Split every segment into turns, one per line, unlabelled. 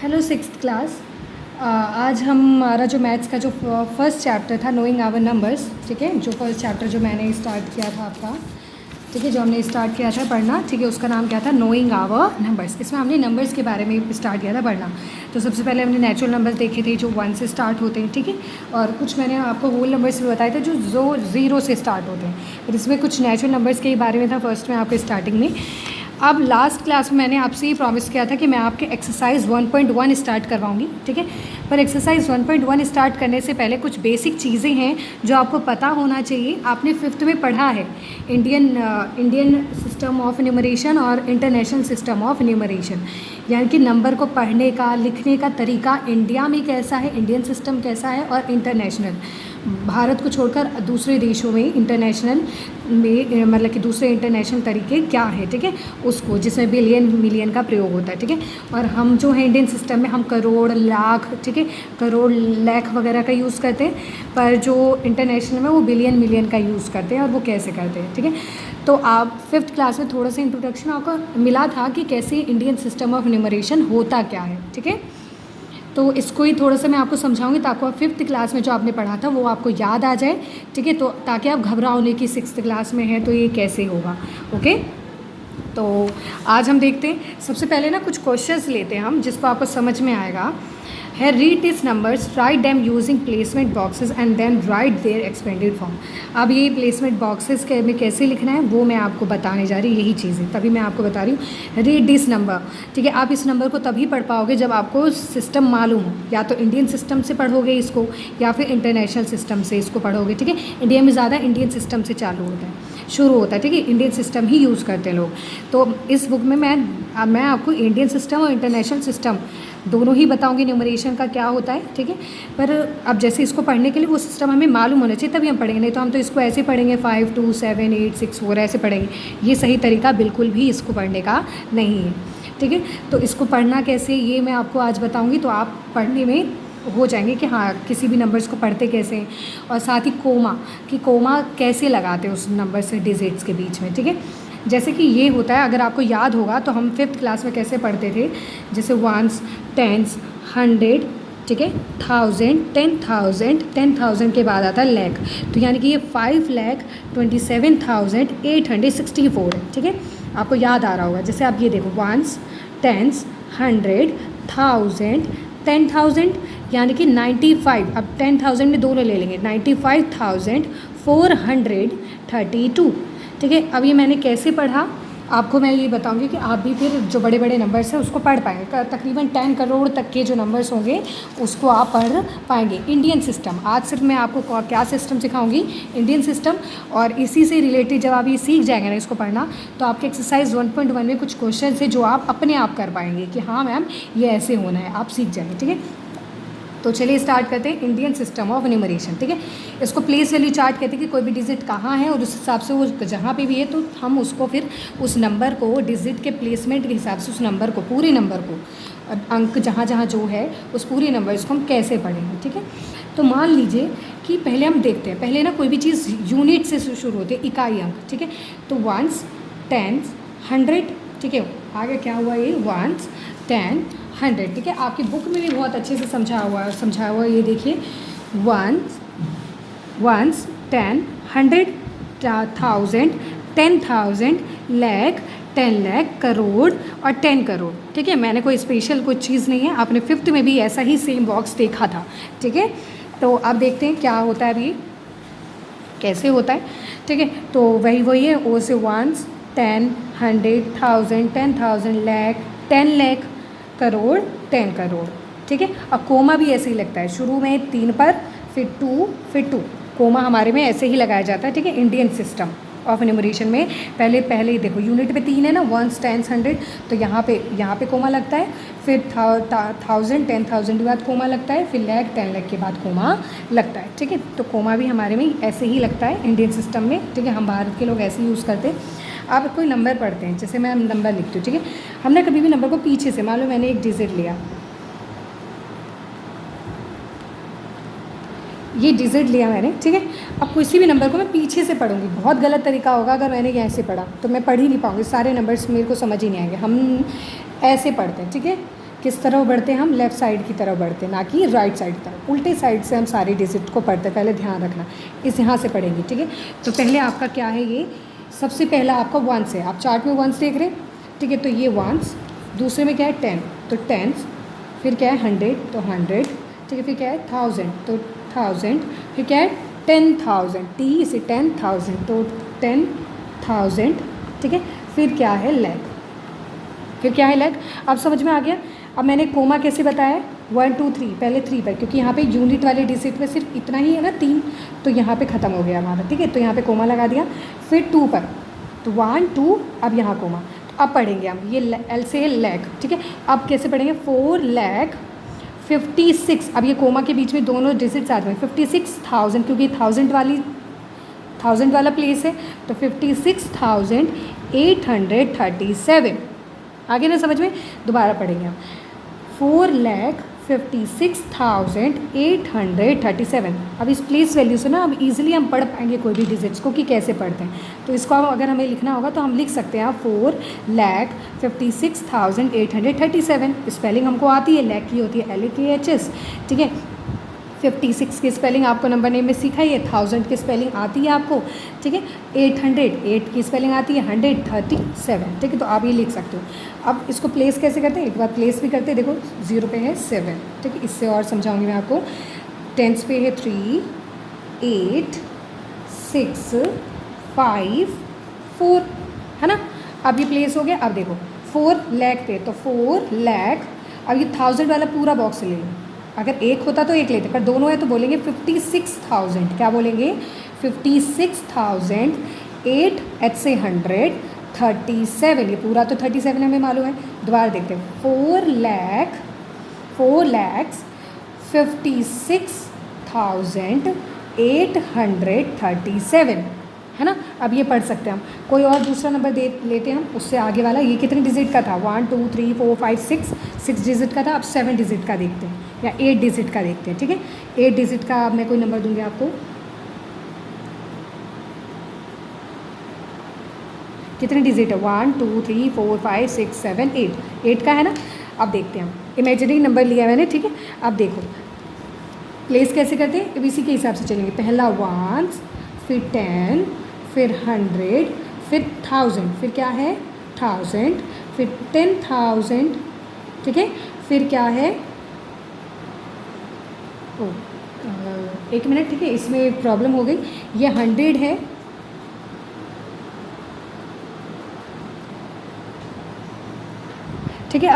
Hello sixth class. आज हमारा जो मैथ्स का जो फर्स्ट चैप्टर था नोइंग आवर नंबर्स, ठीक है, जो फर्स्ट चैप्टर जो मैंने स्टार्ट किया था आपका, ठीक है, जो हमने स्टार्ट किया था पढ़ना, ठीक है, उसका नाम क्या था, नोइंग आवर नंबर्स। इसमें हमने नंबर्स के बारे में स्टार्ट किया था पढ़ना। तो सबसे पहले हमने नेचुरल नंबर्स देखे थे जो 1 से स्टार्ट होते हैं, ठीक है, और कुछ मैंने आपको होल नंबर्स भी बताए थे जो 0 से स्टार्ट होते हैं। फिर इसमें कुछ नेचुरल नंबर्स के बारे में था फर्स्ट में आपके स्टार्टिंग में। अब लास्ट क्लास में मैंने आपसे ये प्रॉमिस किया था कि मैं आपके एक्सरसाइज 1.1 स्टार्ट करवाऊंगी, ठीक है। पर एक्सरसाइज 1.1 स्टार्ट करने से पहले कुछ बेसिक चीज़ें हैं जो आपको पता होना चाहिए। आपने फिफ्थ में पढ़ा है इंडियन सिस्टम ऑफ न्यूमरेशन और इंटरनेशनल सिस्टम ऑफ न्यूमरेशन, यानी कि नंबर को पढ़ने का लिखने का तरीका इंडिया में कैसा है, इंडियन सिस्टम कैसा है, और इंटरनेशनल भारत को छोड़कर दूसरे देशों में इंटरनेशनल में मतलब कि दूसरे इंटरनेशनल तरीके क्या है, ठीक है, उसको जिसमें बिलियन मिलियन का प्रयोग होता है, ठीक है। और हम जो है इंडियन सिस्टम में हम करोड़ लाख, ठीक है, करोड़ लाख वगैरह का यूज़ करते हैं, पर जो इंटरनेशनल में वो बिलियन मिलियन का यूज़ करते हैं। और वो कैसे करते हैं, ठीक है। तो आप फिफ्थ क्लास में थोड़ा सा इंट्रोडक्शन आपको मिला था कि कैसे इंडियन सिस्टम ऑफ न्यूमरेशन होता क्या है, ठीक है। तो इसको ही थोड़ा सा मैं आपको समझाऊंगी ताकि आप फिफ्थ क्लास में जो आपने पढ़ा था वो आपको याद आ जाए, ठीक है, तो ताकि आप घबराओ नहीं कि सिक्स्थ क्लास में है तो ये कैसे होगा। ओके, तो आज हम देखते हैं, सबसे पहले ना कुछ क्वेश्चंस लेते हैं हम जिसको आपको समझ में आएगा है। Read this numbers, write them using placement boxes and then write there expanded form. अब ये प्लेसमेंट बॉक्सेस के में कैसे लिखना है वो मैं आपको बताने जा रही हूँ, यही चीज़ें तभी मैं आपको बता रही हूँ। रीड दिस नंबर, ठीक है, आप इस नंबर को तभी पढ़ पाओगे जब आपको सिस्टम मालूम हो, या तो इंडियन सिस्टम से पढ़ोगे इसको या फिर इंटरनेशनल सिस्टम से इसको पढ़ोगे, ठीक है। इंडिया में ज़्यादा इंडियन सिस्टम से चालू होता है, शुरू होता है, ठीक है, इंडियन सिस्टम ही यूज़ करते हैं लोग। तो इस बुक में मैं आपको इंडियन सिस्टम और इंटरनेशनल सिस्टम दोनों ही बताऊंगी न्यूमरेशन का क्या होता है, ठीक है। पर अब जैसे इसको पढ़ने के लिए वो सिस्टम हमें मालूम होना चाहिए तभी हम पढ़ेंगे, नहीं तो हम तो इसको ऐसे पढ़ेंगे 5 2 7 8 6 4 ऐसे पढ़ेंगे। ये सही तरीका बिल्कुल भी इसको पढ़ने का नहीं है, ठीक है। तो इसको पढ़ना कैसे ये मैं आपको आज बताऊँगी, तो आप पढ़ने में हो जाएंगे कि हाँ किसी भी नंबर्स को पढ़ते कैसे हैं, और साथ ही कोमा कैसे लगाते हैं उस नंबर से डिजिट्स के बीच में, ठीक है। जैसे कि ये होता है, अगर आपको याद होगा तो हम फिफ्थ क्लास में कैसे पढ़ते थे, जैसे वंस, टेंस, 100, ठीक है, 1000, 10,000, 10,000 के बाद आता है लैख, तो यानी कि ये 5,27,864 है, ठीक है। आपको याद आ रहा होगा, जैसे आप ये देखो वंस, टेंस, 100, 1000, 10,000, यानी कि 95, अब 10,000 में दोनों ले लेंगे, 95,432, ठीक है। अब ये मैंने कैसे पढ़ा आपको मैं ये बताऊंगी कि आप भी फिर जो बड़े बड़े नंबर्स हैं उसको पढ़ पाएंगे। तकरीबन 10 करोड़ तक के जो नंबर्स होंगे उसको आप पढ़ पाएंगे। इंडियन सिस्टम, आज सिर्फ मैं आपको क्या सिस्टम सिखाऊंगी, इंडियन सिस्टम, और इसी से रिलेटेड जब आप ये सीख जाएंगे ना इसको पढ़ना, तो आपके एक्सरसाइज 1.1 में कुछ क्वेश्चन है जो आप अपने आप कर पाएंगे कि हाँ मैम ये ऐसे होना है, आप सीख जाएंगे, ठीक है। तो चलिए स्टार्ट करते हैं इंडियन सिस्टम ऑफ न्यूमरेशन, ठीक है। इसको प्लेस वैल्यू चार्ट कहते हैं कि कोई भी डिजिट कहाँ है और उस हिसाब से वो जहाँ पे भी है तो हम उसको फिर उस नंबर को डिजिट के प्लेसमेंट के हिसाब से उस नंबर को, पूरे नंबर को, अंक जहाँ जहाँ जो है उस पूरे नंबर इसको हम कैसे पढ़ेंगे, ठीक है। तो मान लीजिए कि पहले हम देखते हैं, पहले ना कोई भी चीज़ यूनिट से शुरू होती है, इकाई अंक, ठीक है। तो वंस, टेंस, 100, ठीक है, आगे क्या हुआ ये वंस, 10, 100, ठीक है। आपकी बुक में भी बहुत अच्छे से समझाया हुआ ये देखिए, वंस, 10, 100, 1000, 10,000, लैख, 10 लाख, करोड़ और 10 करोड़, ठीक है। मैंने कोई स्पेशल कोई चीज़ नहीं है, आपने फिफ्थ में भी ऐसा ही सेम बॉक्स देखा था, ठीक है। तो अब देखते हैं क्या होता है अभी, कैसे होता है, ठीक है। तो वही है, ओ से वंस, 10, 100, 1000, 10,000, लैख, 10 लाख, करोड़, 10 करोड़, ठीक है। अब कोमा भी ऐसे ही लगता है, शुरू में 3 पर, फिर 2, कोमा हमारे में ऐसे ही लगाया जाता है, ठीक है। इंडियन सिस्टम ऑफ न्यूमरेशन में पहले देखो यूनिट पे 3 है ना, वंस, टेंस, 100, तो यहाँ पे कोमा लगता है, फिर 1000, 10,000 के बाद कोमा लगता है, फिर लैख, 10 लाख के बाद कोमा लगता है, ठीक है। तो कोमा भी हमारे में ऐसे ही लगता है इंडियन सिस्टम में, ठीक है। हम भारत के लोग ऐसे यूज़ करते हैं। आप कोई नंबर पढ़ते हैं, जैसे मैं नंबर लिखती हूँ, ठीक है। हमने कभी भी नंबर को पीछे से, मान लो मैंने एक डिजिट लिया, ये डिजिट लिया मैंने, ठीक है। अब किसी भी नंबर को मैं पीछे से पढ़ूंगी, बहुत गलत तरीका होगा अगर मैंने यहाँ से पढ़ा तो मैं पढ़ ही नहीं पाऊँगी, सारे नंबर्स मेरे को समझ ही नहीं आएंगे। हम ऐसे पढ़ते हैं, ठीक है, किस तरफ बढ़ते हैं हम, लेफ़्ट साइड की तरफ बढ़ते हैं, ना कि राइट साइड की तरफ। उल्टे साइड से हम सारी डिजिट को पढ़ते हैं, पहले ध्यान रखना। इस यहाँ से पढ़ेंगे, ठीक है। तो पहले आपका क्या है, ये सबसे पहला आपका वंस है, आप चार्ट में वंस देख रहे हैं, ठीक है। तो ये वंस, दूसरे में क्या है 10, तो टेंस, फिर क्या है 100, तो 100, ठीक है। फिर क्या है 1000, तो 1000, फिर क्या है 10,000, टी से 10,000, तो 10,000, ठीक है। फिर क्या है लैख, फिर क्या है लैख। अब समझ में आ गया। अब मैंने कोमा कैसे बताया, 1 2 3, पहले 3 पर, क्योंकि यहाँ पे यूनिट वाले डिजिट में सिर्फ इतना ही है ना 3, तो यहाँ पे ख़त्म हो गया हमारा, ठीक है। तो यहाँ पे कोमा लगा दिया। फिर 2 पर, तो 1 2, अब यहाँ कोमा। तो अब पढ़ेंगे हम ये एल से लैख, ठीक है। अब कैसे पढ़ेंगे, 4,56,000, अब ये कोमा के बीच में दोनों डिजिट आ रहे हैं, 56,000, क्योंकि 1000 वाला प्लेस है, तो 56,837। आगे ना समझ में, दोबारा पढ़ेंगे हम, 4,56,837। अब इस प्लेस वैल्यू से ना अब इजीली हम पढ़ पाएंगे कोई भी डिजिट्स को कि कैसे पढ़ते हैं। तो इसको अब अगर हमें लिखना होगा तो हम लिख सकते हैं 4,56,837। स्पेलिंग हमको आती है, लैख की होती है LAKHS, ठीक है। 56 की स्पेलिंग आपको नंबर नेम में सीखा ही है, 1000 की स्पेलिंग आती है आपको, ठीक है। 800 की स्पेलिंग आती है, 137, ठीक है। तो आप ये लिख सकते हो। अब इसको प्लेस कैसे करते हैं, एक बार प्लेस भी करते हैं। देखो 0 पे है 7, ठीक है। इससे और समझाऊंगी मैं आपको। 10 पे है 3 8 6 5 4, है ना। अब ये प्लेस हो गया। अब देखो 4 लाख पे, तो 4 लाख। अब ये 1000 वाला पूरा बॉक्स ले लो, अगर एक होता तो एक लेते, पर दोनों है तो बोलेंगे 56,000। क्या बोलेंगे, 56,000, 8 एच से 100, 37, ये पूरा तो 37 हमें मालूम है। दोबारा देखते हैं, 4,56,837, है ना। अब ये पढ़ सकते हैं हम। कोई और दूसरा नंबर दे लेते हैं हम, उससे आगे वाला। ये कितने डिजिट का था, 1 2 3 4 5 6 डिजिट का था। अब 7 डिजिट का देखते हैं, या 8 डिजिट का देखते हैं, ठीक है। 8 डिजिट का अब मैं कोई नंबर दूंगी आपको। कितने डिजिट है, 1 2 3 4 5 6 7 8 का है ना। अब देखते हैं हम, इमेजिनरी नंबर लिया मैंने, ठीक है। अब देखो प्लेस कैसे करते हैं, इसी के हिसाब से चलेंगे। पहला 1, फिर 10, फिर 100, फिर 1000, फिर क्या है 1000, फिर 10,000, ठीक है। फिर क्या है, एक मिनट, ठीक है, इसमें प्रॉब्लम हो गई। ये 100 है, ठीक है।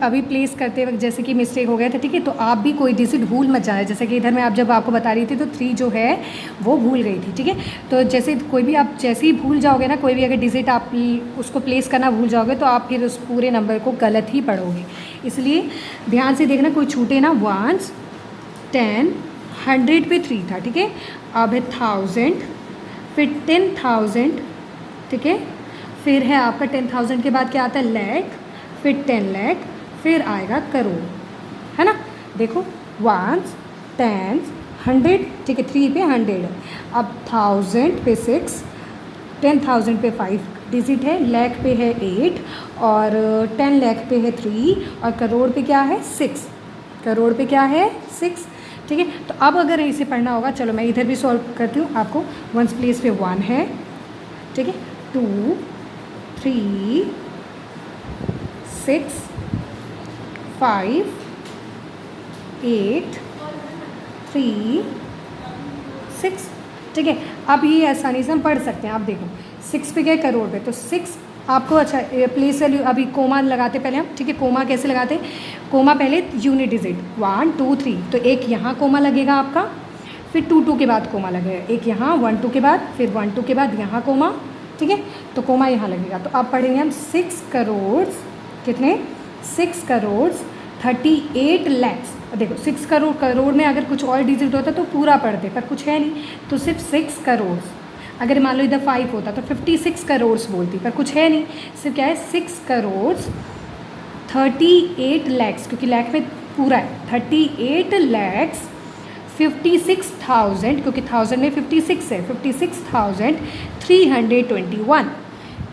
अभी प्लेस करते वक्त जैसे कि मिस्टेक हो गया था, ठीक है। तो आप भी कोई डिजिट भूल मत जाना, जैसे कि इधर मैं जब आपको बता रही थी तो 3 जो है वो भूल गई थी, ठीक है। तो जैसे कोई भी आप जैसे ही भूल जाओगे ना, कोई भी अगर डिजिट आप उसको प्लेस करना भूल जाओगे तो आप फिर उस पूरे नंबर को गलत ही पढ़ोगे। इसलिए ध्यान से देखना, कोई छूटे ना। 1 10 100 पे 3 था, ठीक है। अब है 1000, फिर 10,000, ठीक है। फिर है आपका 10,000 के बाद क्या आता है, लाख, फिर 10 लाख, फिर आएगा करोड़, है ना। देखो 1 10 100, ठीक है। 3 पे 100 है। अब 1000 पे 6, 10,000 पे 5 डिजिट है, लाख पे है 8, और 10 लाख पे है 3, और करोड़ पे क्या है 6, करोड़ पे क्या है 6, ठीक है। तो अब अगर इसे पढ़ना होगा, चलो मैं इधर भी सॉल्व करती हूँ आपको। 1 प्लेस पे 1 है, ठीक है। 2 3 6 5 8 3 6, ठीक है। अब ये आसानी से हम पढ़ सकते हैं। आप देखो 6 पे गए करोड़ पे, तो 6 आपको, अच्छा प्लेस वैल्यू अभी कोमा लगाते पहले हम, ठीक है। कोमा कैसे लगाते हैं, कोमा पहले यूनिट डिजिट 1 2 3, तो एक यहाँ कोमा लगेगा आपका, फिर 2 2 के बाद कोमा लगेगा, एक यहाँ 1 2 के बाद, फिर 1 2 के बाद यहाँ कोमा, ठीक है। तो कोमा यहाँ लगेगा। तो अब पढ़ेंगे हम 6 करोड़, कितने, 6 करोड़ 38 लैक्स। देखो 6 करोड़, करोड़ में अगर कुछ और डिजिट होता तो पूरा पढ़ते, पर कुछ है नहीं, तो सिर्फ 6 करोड़। अगर मान लो इधर 5 होता तो 56 करोड़ बोलती, पर कुछ है नहीं, सिर्फ क्या है 6 करोड़ 38 लैक्स, क्योंकि लैख में पूरा है, 38 लैक्स 56,000, क्योंकि 1000 में 56 है, 56,321।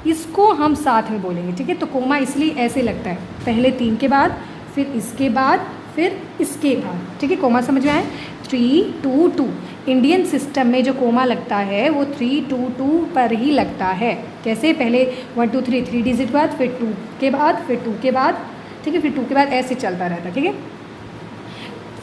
इसको हम साथ में बोलेंगे, ठीक है। तो कोमा इसलिए ऐसे लगता है, पहले 3 के बाद, फिर इसके बाद, फिर इसके बाद, ठीक है। कोमा समझ में आए? 3 2 2। इंडियन सिस्टम में जो कोमा लगता है वो 3 2 2 पर ही लगता है। कैसे? पहले 1 2 3 3 डिजिट के बाद, फिर 2 के बाद, फिर 2 के बाद, ठीक है, फिर 2 के बाद, ऐसे चलता रहता है, ठीक है।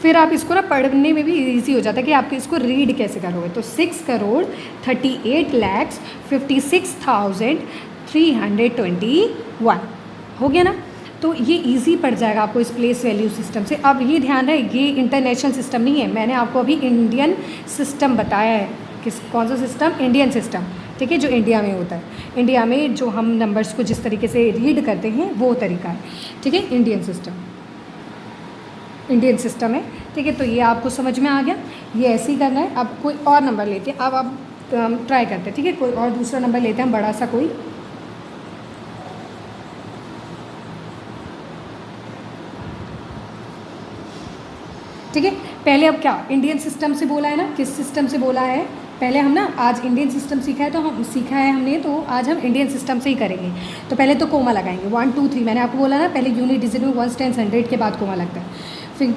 फिर आप इसको ना पढ़ने में भी इजी हो जाता है कि आप इसको रीड कैसे करोगे। तो 6,38,56,321 हो गया ना। तो ये इजी पड़ जाएगा आपको इस प्लेस वैल्यू सिस्टम से। अब ये ध्यान रहे, ये इंटरनेशनल सिस्टम नहीं है, मैंने आपको अभी इंडियन सिस्टम बताया है। कौन सा सिस्टम? इंडियन सिस्टम, ठीक है, जो इंडिया में होता है। इंडिया में जो हम नंबर्स को जिस तरीके से रीड करते हैं वो तरीका है, ठीक है, इंडियन सिस्टम है, ठीक है। तो ये आपको समझ में आ गया, ये ऐसे ही करना है। अब कोई और नंबर लेते हैं, अब ट्राई करते हैं, ठीक है, कोई और दूसरा नंबर लेते हैं हम, बड़ा सा कोई। ठीक है, पहले अब क्या इंडियन सिस्टम से बोला है ना, किस सिस्टम से बोला है? पहले हम ना आज इंडियन सिस्टम सीखा है, तो हमने, तो आज हम इंडियन सिस्टम से ही करेंगे। तो पहले तो कोमा लगाएंगे 1 2 3, मैंने आपको बोला ना पहले यूनिट डिजिट में 1 10 100 के बाद कोमा लगता है, फिर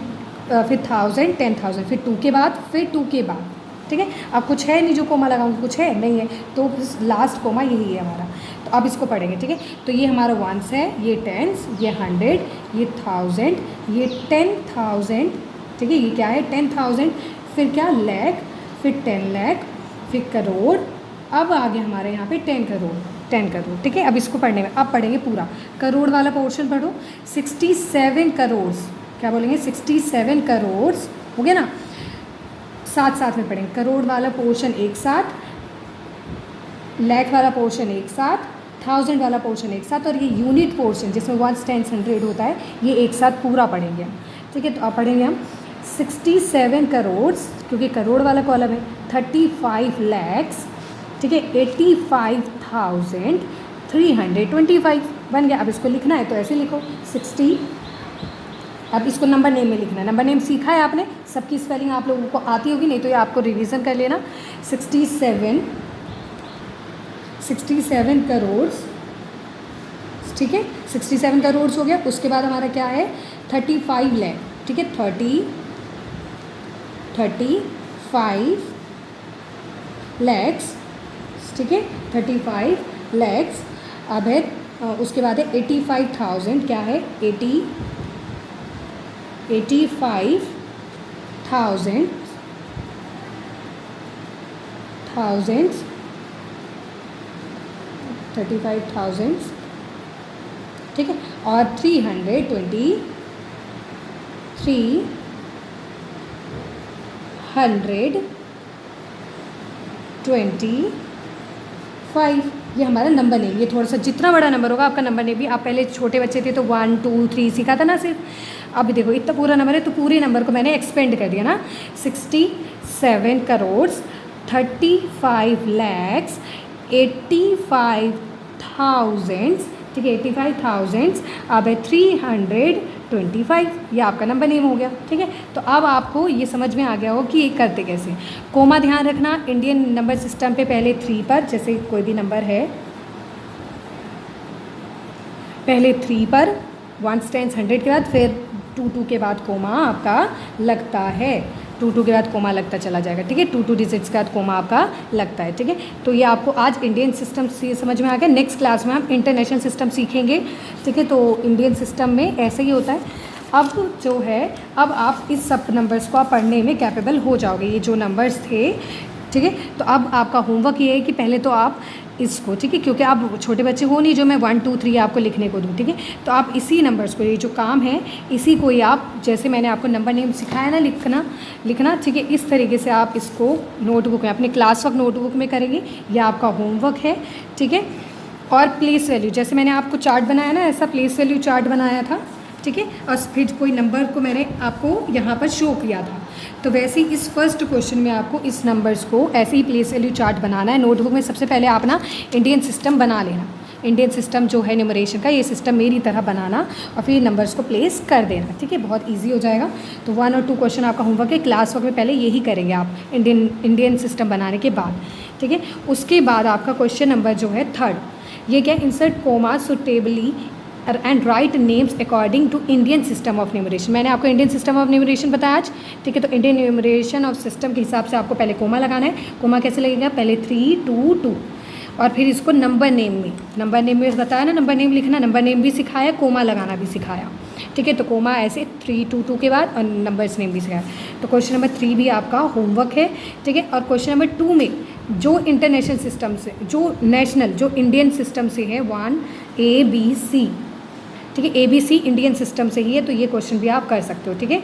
1000 10,000, फिर 2 के बाद, फिर 2 के बाद, ठीक है। अब कुछ है नहीं जो कोमा लगाऊंगी, कुछ है नहीं है, तो लास्ट कोमा यही है हमारा। तो अब इसको पढ़ेंगे, ठीक है। तो ये हमारा 1s है, ये 10s, ये 100, ये 1000, ये 10,000, ठीक है, ये क्या है 10,000, फिर क्या लाख, फिर 10 लाख, फिर करोड़। अब आ गया हमारे यहाँ पे 10 करोड़, ठीक है। अब इसको पढ़ने में, अब पढ़ेंगे पूरा करोड़ वाला पोर्शन पढ़ो। 67 करोड़, क्या बोलेंगे? 67 करोड़, हो गया ना। साथ साथ में पढ़ेंगे, करोड़ वाला पोर्शन एक साथ, लाख वाला पोर्शन एक साथ, 1000 वाला पोर्शन एक साथ, और ये यूनिट पोर्शन जिसमें 1 10 100 होता है, ये एक साथ पूरा पढ़ेंगे हम, ठीक है। तो अब पढ़ेंगे हम 67 करोड़, क्योंकि करोड़ वाला कॉलम है, 35 लैक्स, ठीक है, 85,325 बन गया। अब इसको लिखना है तो ऐसे लिखो 60। अब इसको नंबर नेम में लिखना है, नंबर नेम सीखा है आपने, सबकी स्पेलिंग आप लोगों को आती होगी, नहीं तो ये आपको रिवीजन कर लेना। 67 करोड़, ठीक है, 67 करोड़ हो गया। उसके बाद हमारा क्या है 35 लाख, ठीक है, 35 लैक्स, ठीक है, 35 लैक्स। अब है उसके बाद है 85,000, क्या है 85,000, thousands, 35,000, ठीक है, और 325 ये हमारा नंबर नेम। ये थोड़ा सा जितना बड़ा नंबर होगा आपका नंबर नेम भी, आप पहले छोटे बच्चे थे तो 1 2 3 सीखा था ना सिर्फ, अब देखो इतना पूरा नंबर है तो पूरे नंबर को मैंने एक्सपेंड कर दिया ना। 67 करोड़ 35 लैक्स 85,000, ठीक है, 85,000। अब है 325, ये आपका नंबर नेम हो गया, ठीक है। तो अब आपको ये समझ में आ गया हो कि ये करते कैसे। कोमा ध्यान रखना, इंडियन नंबर सिस्टम पे पहले 3 पर, जैसे कोई भी नंबर है पहले 3 पर 1 10 100 के बाद, फिर 2 2 के बाद कोमा आपका लगता है, 2 2 के बाद कोमा लगता चला जाएगा, ठीक है, 2 2 डिजिट्स के बाद कोमा आपका लगता है, ठीक है। तो ये आपको आज इंडियन सिस्टम से समझ में आ गया। नेक्स्ट क्लास में हम इंटरनेशनल सिस्टम सीखेंगे, ठीक है। तो इंडियन सिस्टम में ऐसे ही होता है। अब जो है, अब आप इस सब नंबर्स को आप पढ़ने में कैपेबल हो जाओगे, ये जो नंबर्स थे, ठीक है। तो अब आपका होमवर्क ये है कि पहले तो आप इसको, ठीक है, क्योंकि आप छोटे बच्चे हो नहीं जो मैं 1 2 3 आपको लिखने को दूँ, ठीक है। तो आप इसी नंबर्स को, ये जो काम है इसी को ही आप, जैसे मैंने आपको नंबर नेम सिखाया ना लिखना, ठीक है, इस तरीके से आप इसको नोटबुक में, अपने क्लास वर्क नोटबुक में करेंगे। यह आपका होमवर्क है, ठीक है। और प्लेस वैल्यू, जैसे मैंने आपको चार्ट बनाया ना, ऐसा प्लेस वैल्यू चार्ट बनाया था, ठीक है, और फिर कोई नंबर को मैंने आपको यहाँ पर शो किया था, तो वैसे ही इस फर्स्ट क्वेश्चन में आपको इस नंबर्स को ऐसे ही प्लेस वैल्यू चार्ट बनाना है नोटबुक में। सबसे पहले आप ना इंडियन सिस्टम बना लेना, इंडियन सिस्टम जो है न्यूमरेशन का, ये सिस्टम मेरी तरह बनाना और फिर नंबर्स को प्लेस कर देना, ठीक है, बहुत ईजी हो जाएगा। तो 1 और 2 क्वेश्चन आपका होमवर्क है, क्लास वर्क में पहले यही करेंगे आप इंडियन सिस्टम बनाने के बाद, ठीक है। उसके बाद आपका क्वेश्चन नंबर जो है 3rd, ये क्या, insert comma suitably and write names according to Indian system of numeration. मैंने आपको इंडियन सिस्टम ऑफ न्यूमरेशन बताया आज, ठीक है। तो इंडियन न्यूमरेशन ऑफ सिस्टम के हिसाब से आपको पहले कोमा लगाना है। कोमा कैसे लगेगा, पहले 3 2 2 और फिर इसको नंबर नेम में बताया ना, नंबर नेम लिखना, नंबर नेम भी सिखाया, कोमा लगाना भी सिखाया, ठीक है। तो कोमा ऐसे 3 2 2 के बाद और नंबर्स नेम भी सिखाया। तो क्वेश्चन नंबर 3 भी आपका होमवर्क है, ठीक है। और क्वेश्चन नंबर 2 में जो इंटरनेशनल सिस्टम से, जो इंडियन सिस्टम से है 1 ABC, ठीक है, ABC इंडियन सिस्टम से ही है, तो ये क्वेश्चन भी आप कर सकते हो, ठीक है।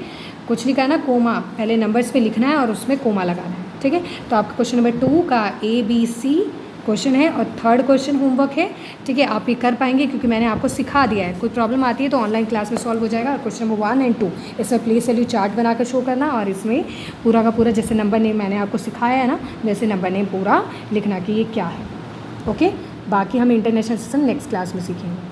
कुछ नहीं करना, कोमा पहले नंबर्स पे लिखना है और उसमें कोमा लगाना है, ठीक है। तो आपका क्वेश्चन नंबर 2 का ABC क्वेश्चन है और 3rd क्वेश्चन होमवर्क है, ठीक है। आप ये कर पाएंगे क्योंकि मैंने आपको सिखा दिया है। कोई प्रॉब्लम आती है तो ऑनलाइन क्लास में सॉल्व हो जाएगा। और क्वेश्चन नंबर 1 और 2 इसमें प्लेस वैल्यू चार्ट बनाकर शो करना और इसमें पूरा का पूरा जैसे नंबर नेम मैंने आपको सिखाया है ना, वैसे नंबर नेम पूरा लिखना कि ये क्या है, ओके। बाकी हम इंटरनेशनल सिस्टम नेक्स्ट क्लास में सीखेंगे।